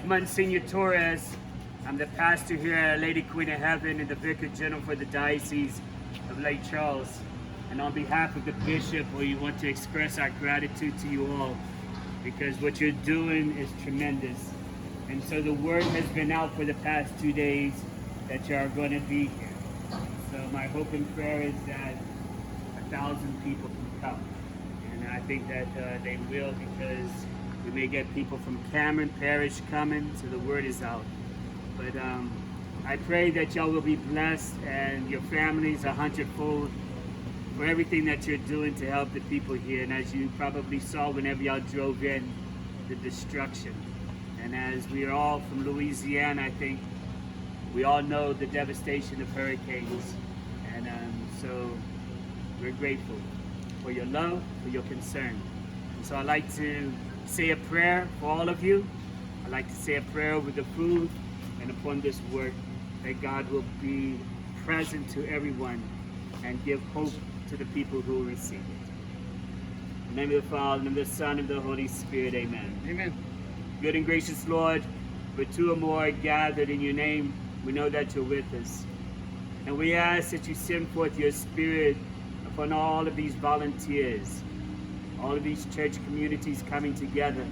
Monsignor Torres. I'm the pastor here at Lady Queen of Heaven and the Vicar General for the Diocese of Lake Charles. And on behalf of the Bishop, we want to express our gratitude to you all because what you're doing is tremendous. And so the word has been out for the past 2 days that you are going to be here. So my hope and prayer is that 1,000 people can come. And I think that they will, because we may get people from Cameron Parish coming, so the word is out. But I pray that y'all will be blessed and your families 100-fold for everything that you're doing to help the people here. And as you probably saw whenever y'all drove in, the destruction. And as we are all from Louisiana, I think we all know the devastation of hurricanes. And so we're grateful for your love, for your concern. And so I'd like to say a prayer for all of you. I'd like to say a prayer over the food and upon this work, that God will be present to everyone and give hope to the people who will receive it. In the name of the Father, and of the Son, and of the Holy Spirit, amen. Amen. Good and gracious Lord, where two or more are gathered in your name, we know that you're with us. And we ask that you send forth your Spirit upon all of these volunteers, all of these church communities coming together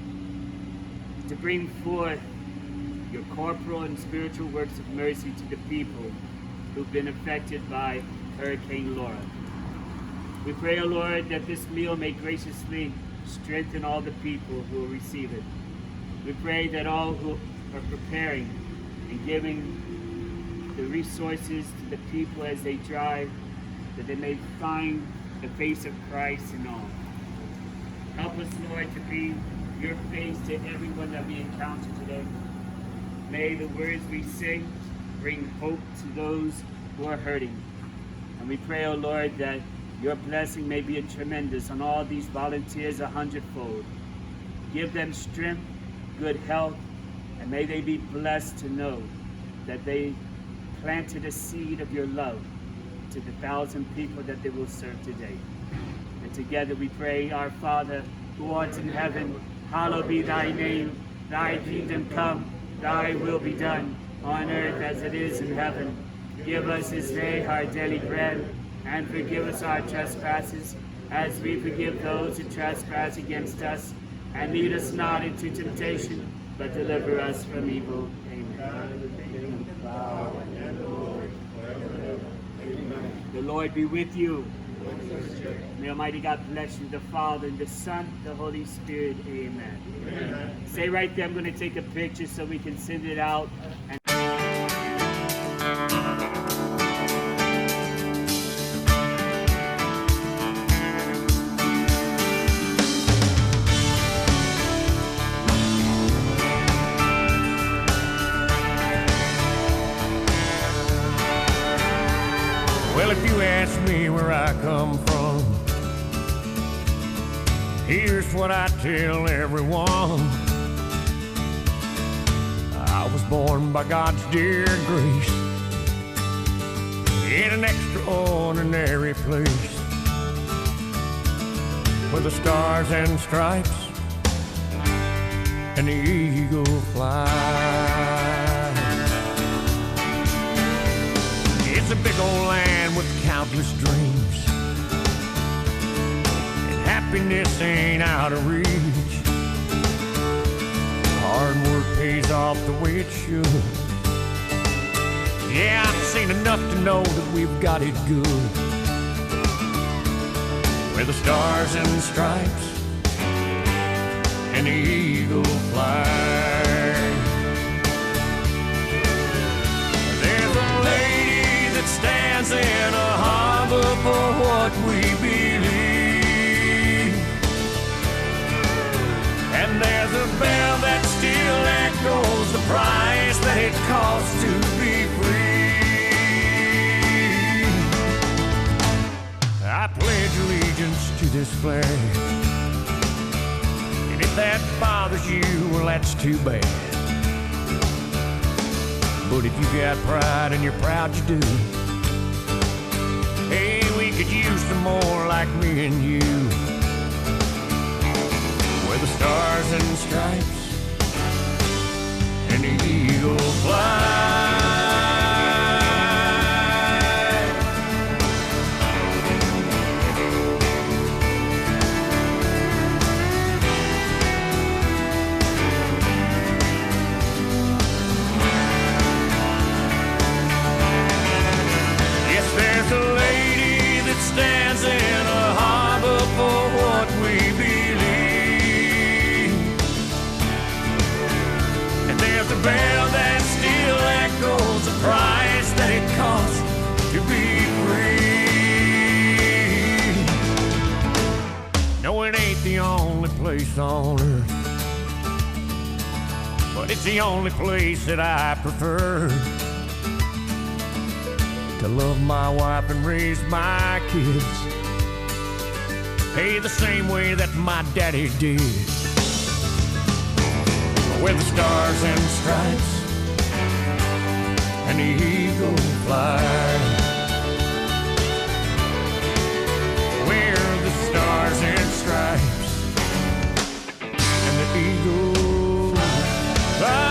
to bring forth your corporal and spiritual works of mercy to the people who've been affected by Hurricane Laura. We pray, O Lord, that this meal may graciously strengthen all the people who will receive it. We pray that all who are preparing and giving the resources to the people as they drive, that they may find the face of Christ in all. Help us, Lord, to be your face to everyone that we encounter today. May the words we sing bring hope to those who are hurting. And we pray, O Lord, that your blessing may be tremendous on all these volunteers 100-fold. Give them strength, good health, and may they be blessed to know that they planted a seed of your love to the 1,000 people that they will serve today. And together we pray, our Father, who art in heaven, hallowed be thy name. Thy kingdom come, thy will be done, on earth as it is in heaven. Give us this day our daily bread, and forgive us our trespasses, as we forgive those who trespass against us. And lead us not into temptation, but deliver us from evil. Amen. The Lord be with you. May Almighty God bless you, the Father, and the Son, the Holy Spirit. Amen. Amen. Stay right there. I'm going to take a picture so we can send it out. Well, if you ask me where I come from, here's what I tell everyone. I was born by God's dear grace in an extraordinary place where the stars and stripes and the eagle fly. It's a big old land with countless dreams, and happiness ain't out of reach. Hard work pays off the way it should. Yeah, I've seen enough to know that we've got it good, where the stars and stripes and the eagle fly. There's a lady that stands in a harbor for what we believe, and there's a bell that still echoes the price that it costs to be free. I pledge allegiance to this flag, and if that bothers you, well, that's too bad. But if you got pride and you're proud you do, hey, we could use some more like me and you, where the stars and stripes fly. Yes, there's a lady that stands in a harbor for what we believe. And there's a bell that still echoes the price that it costs to be free. No, it ain't the only place on earth, but it's the only place that I prefer to love my wife and raise my kids, hey, the same way that my daddy did. With the stars and stripes and the eagle fly. Where the stars and stripes and the eagle fly.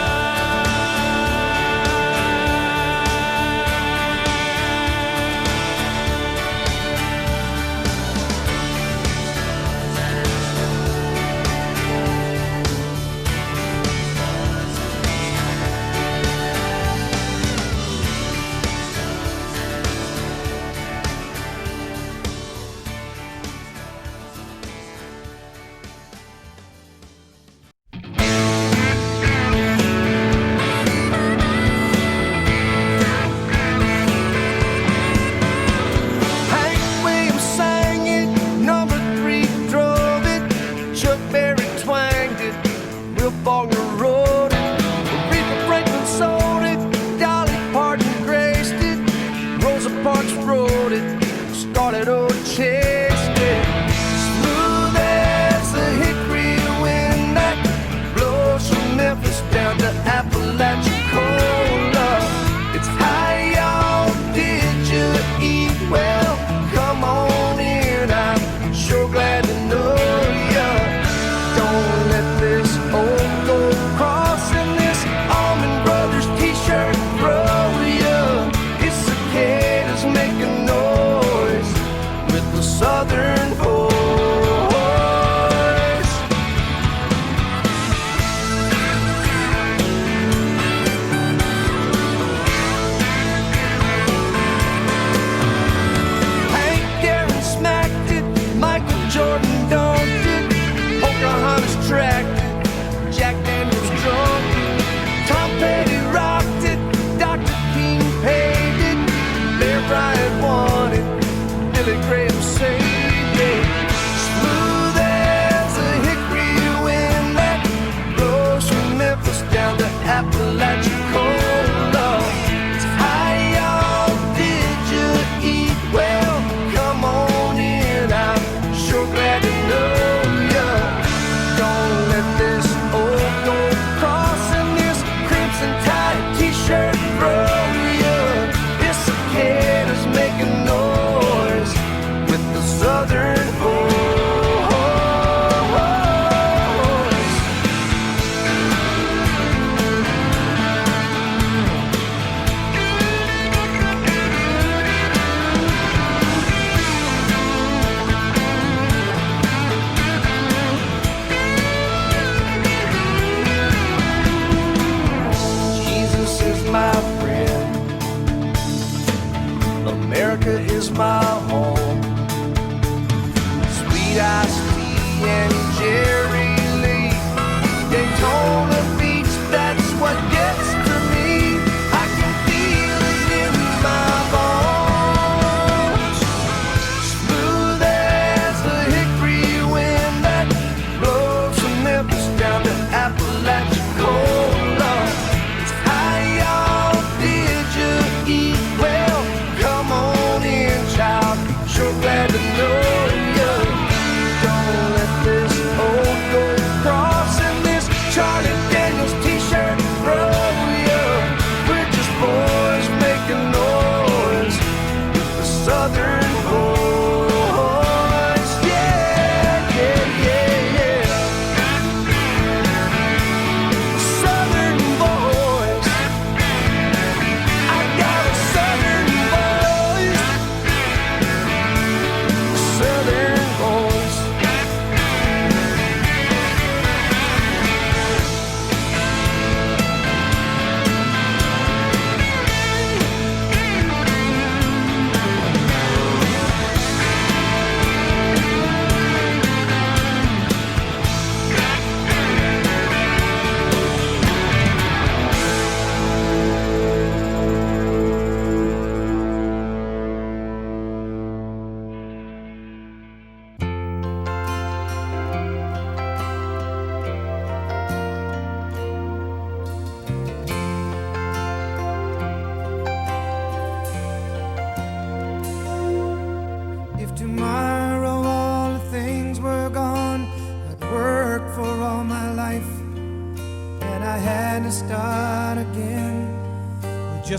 America is my home.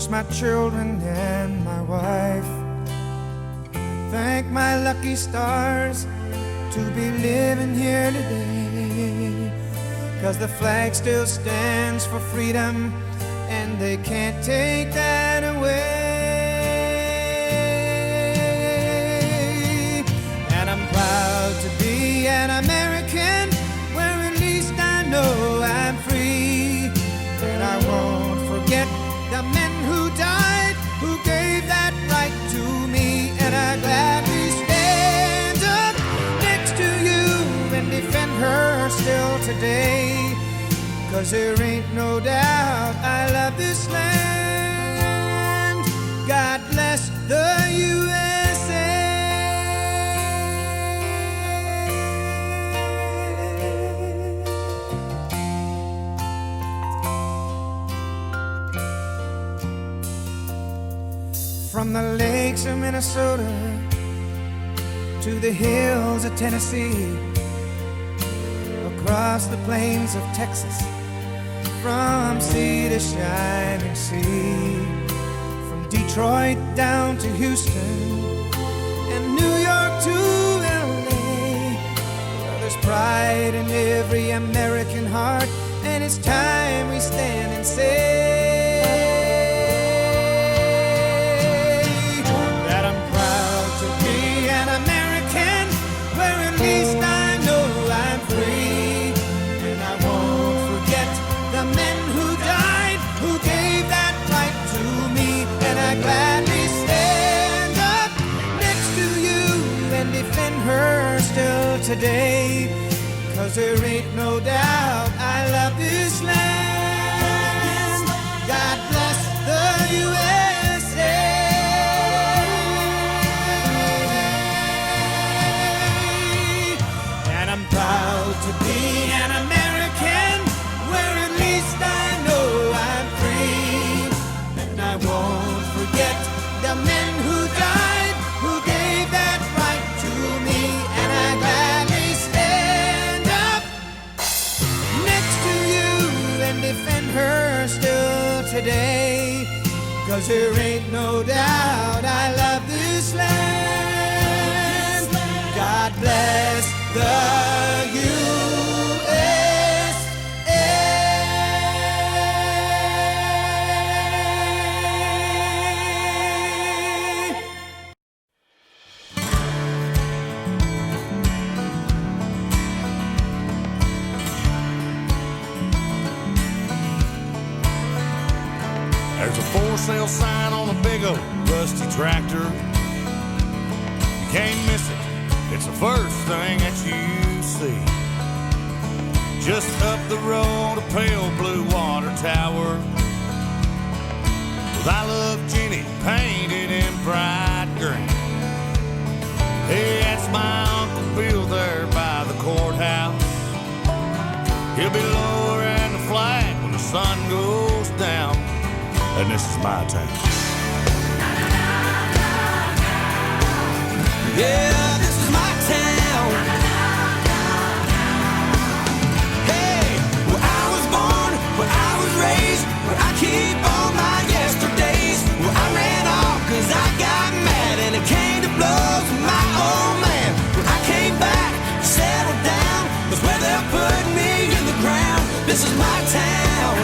just my children and my wife. Thank my lucky stars to be living here today, 'cause the flag still stands for freedom and they can't take that away. And I'm proud to be an American, where at least I know I'm free. And I won't forget the men who died, who gave that right to me. And I gladly stand up next to you and defend her still today, 'cause there ain't no doubt I love this land. God bless the USA. From the lakes of Minnesota to the hills of Tennessee, across the plains of Texas, from sea to shining sea, from Detroit down to Houston and New York to LA. Well, there's pride in every American heart, and it's time we stand and say that I'm proud to be an American, where at least I know I'm free. And I won't forget the men who died, who gave that right to me. And I gladly stand up next to you and defend her still today, 'cause there ain't no doubt I love this land. God bless the USA. And I'm proud to be an American, where at least I know I'm free. And I won't forget the men who died, who gave that right to me. And I gladly stand up next to you and defend her still today, 'cause there ain't no doubt I love this land. God bless the USA. There's a for sale sign on a big old rusty tractor. You can't miss it, it's the first thing that you see. Just up the road, a pale blue water tower with I Love Jenny painted in bright green. Hey, that's my Uncle Bill there by the courthouse. He'll be lowering the flag when the sun goes down. And this is my town. Yeah, this is my town. Hey, where I was born, where I was raised, where I keep all my yesterdays. Where I ran off 'cause I got mad and it came to blows with my old man. Where I came back, settled down, was where they put me in the ground. This is my town.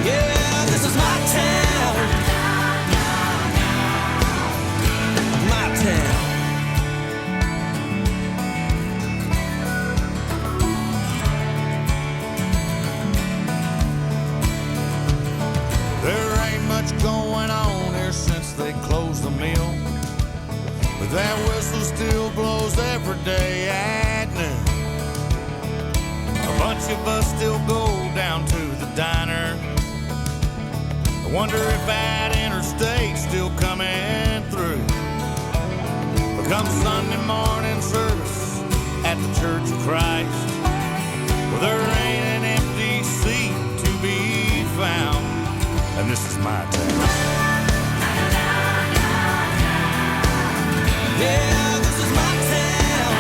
Yeah, this is my town. My town. There ain't much going on here since they closed the mill, but that whistle still blows every day at noon. A bunch of us still go down to the diner. I wonder if that interstate's still coming through. But come Sunday morning service at the Church of Christ, well, there ain't an empty seat to be found. And this is my town. Yeah, this is my town.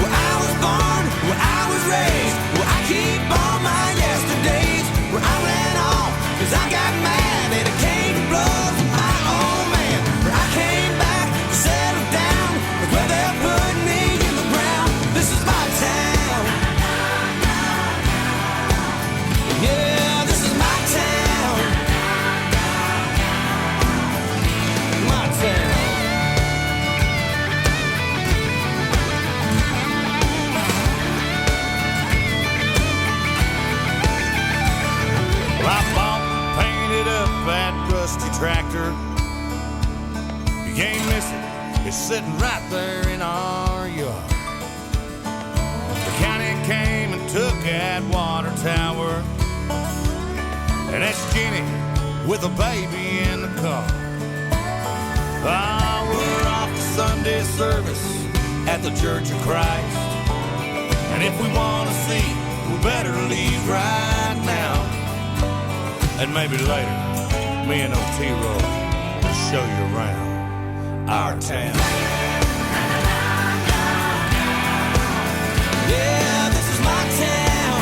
Where I was born, where I was raised, where I keep tractor. You can't miss it. It's sitting right there in our yard. The county came and took that water tower, and that's Jenny with a baby in the car. Oh, we're off to Sunday service at the Church of Christ, and if we want to see, we better leave right now. And maybe later, me and Otero will show you around our town. Yeah, this is my town.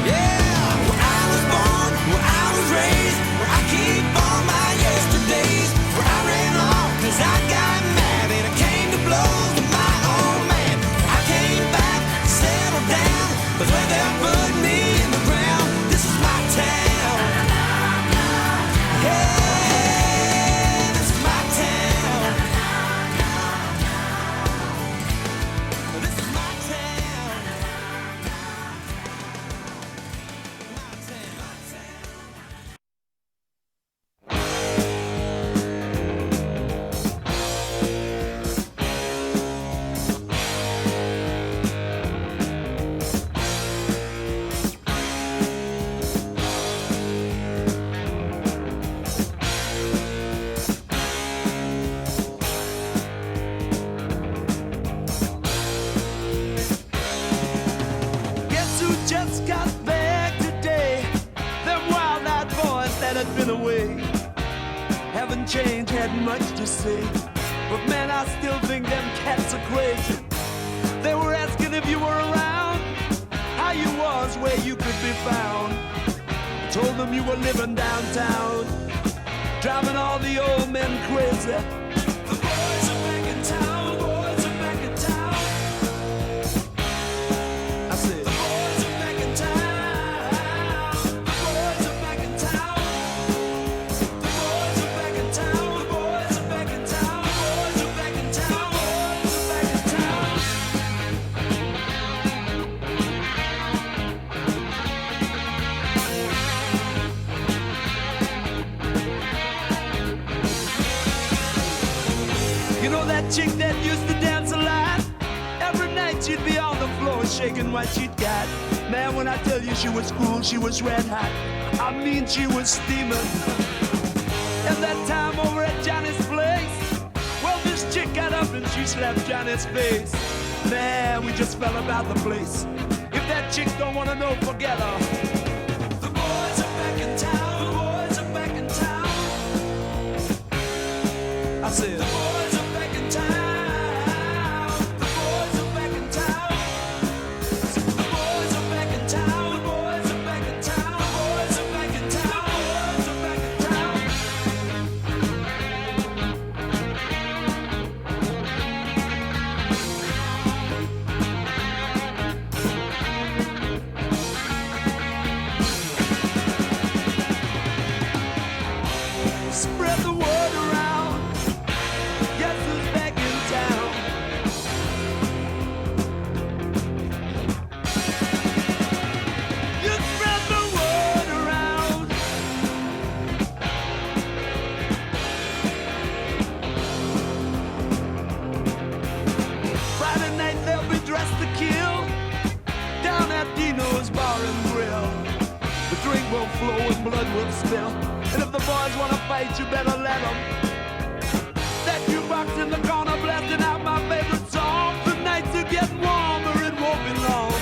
Yeah, where I was born, where I was raised, where I keep all my yesterdays, where I ran off 'cause I got mad and I came to blows with my old man. I came back, settled down, but where they put me in the ground. This is my town. Yeah. Just got back today. Them wild-eyed boys that had been away haven't changed, had much to say. But man, I still think them cats are crazy. They were asking if you were around, how you was, where you could be found. I told them you were living downtown, driving all the old men crazy. The boys are back in town, boys are back in town. I said, chick that used to dance a lot. Every night she'd be on the floor shaking what she'd got. Man, when I tell you she was cool, she was red hot. I mean, she was steaming. And that time over at Johnny's place, well, this chick got up and she slapped Johnny's face. Man, we just fell about the place. If that chick don't wanna know, forget her. The boys are back in town, the boys are back in town. I said, the boys are back in town. The boys are back in town. The boys are back in town. The boys are back in town. The boys are back in town. The boys are back in town. Spread the word around. Guess who's back in town? You spread the word around. Friday night they'll be dressed to kill down at Dino's Bar and Grill. The drink will flow and blood will spill. And if the boys wanna fight, you better let them. That jukebox in the corner blasting out my favorite song. The nights are getting warmer, it won't be long.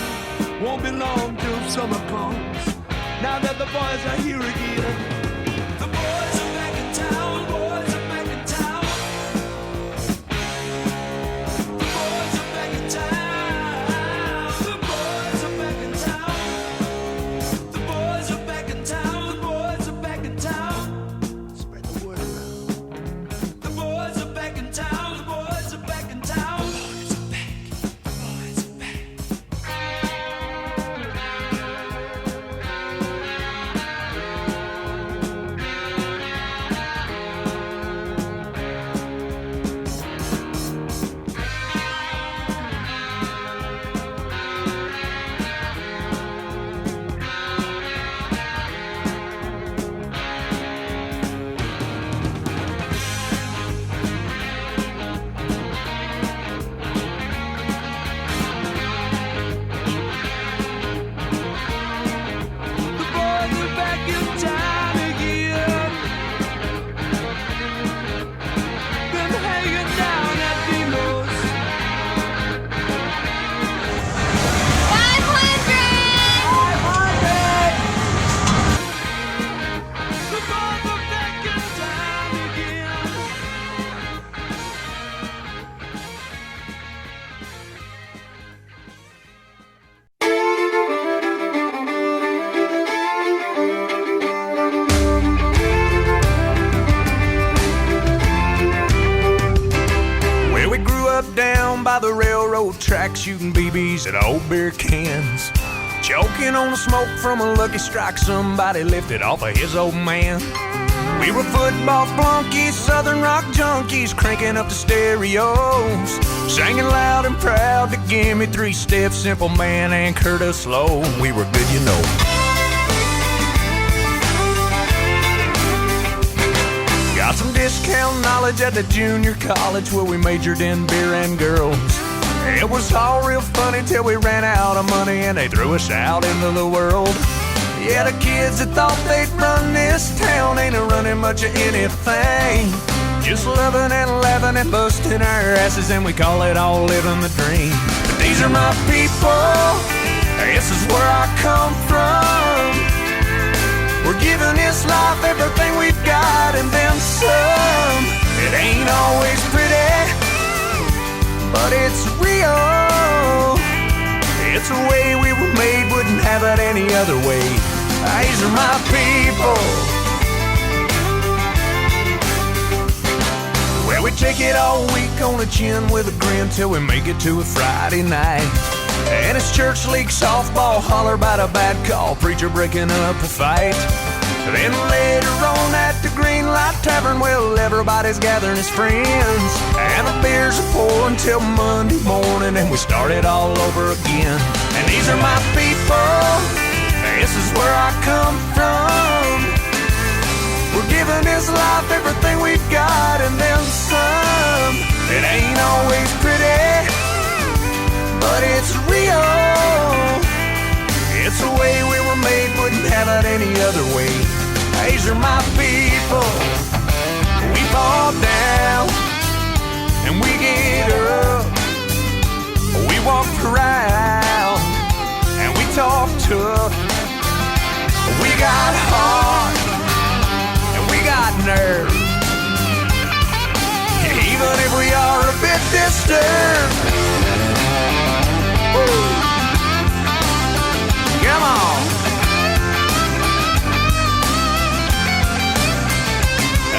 Won't be long till summer comes. Now that the boys are here again. The boys are back in town, boys are back in town. The boys are back in town. The boys are back in town. The boys are back in town. The boys are back in town. Spread the word around. The boys are back in town. The boys are back in town. The boys are back. The boys are back. by the railroad tracks, shooting BBs at old beer cans. Choking on the smoke from a Lucky Strike somebody lifted off of his old man. We were football flunkies, southern rock junkies, cranking up the stereos, singing loud and proud to Give Me 3 Steps, Simple Man, and Curtis Low. We were good, you know. Got some discount knowledge at the junior college where we majored in beer and girls. It was all real funny till we ran out of money and they threw us out into the world. Yeah, the kids that thought they'd run this town ain't running much of anything. Just loving and laughing and busting our asses, and we call it all living the dream. But these are my people, this is where I come from. We're giving this life everything we've got and then some. It ain't always pretty, but it's real. It's the way we were made, wouldn't have it any other way. These are my people. Well, we take it all week on the chin with a grin till we make it to a Friday night. And it's church league softball, holler about a bad call, preacher breaking up a fight. Then later on at the Green Light Tavern, well, everybody's gathering as friends, and the beers are pouring till Monday morning, and we start it all over again. And these are my people, this is where I come from. We're giving this life everything we've got and then some. It ain't always pretty, but it's real. It's the way we were made, wouldn't have it any other way. These are my people. We fall down and we get up. We walk proud and we talk tough. We got heart and we got nerve, even if we are a bit disturbed. Woo. Come on.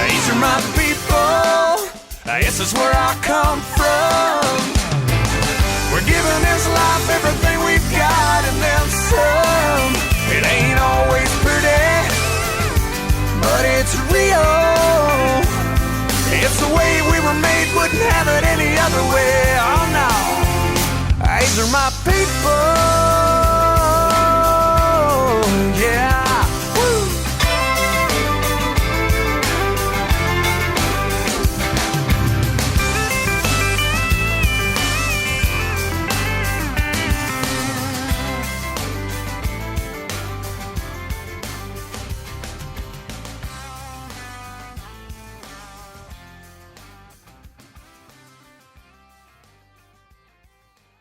These are my people, this is where I come from. We're giving this life everything we've got and then some. It ain't always pretty, but it's real. It's the way we were made, wouldn't have it any other way. Oh no, these are my people.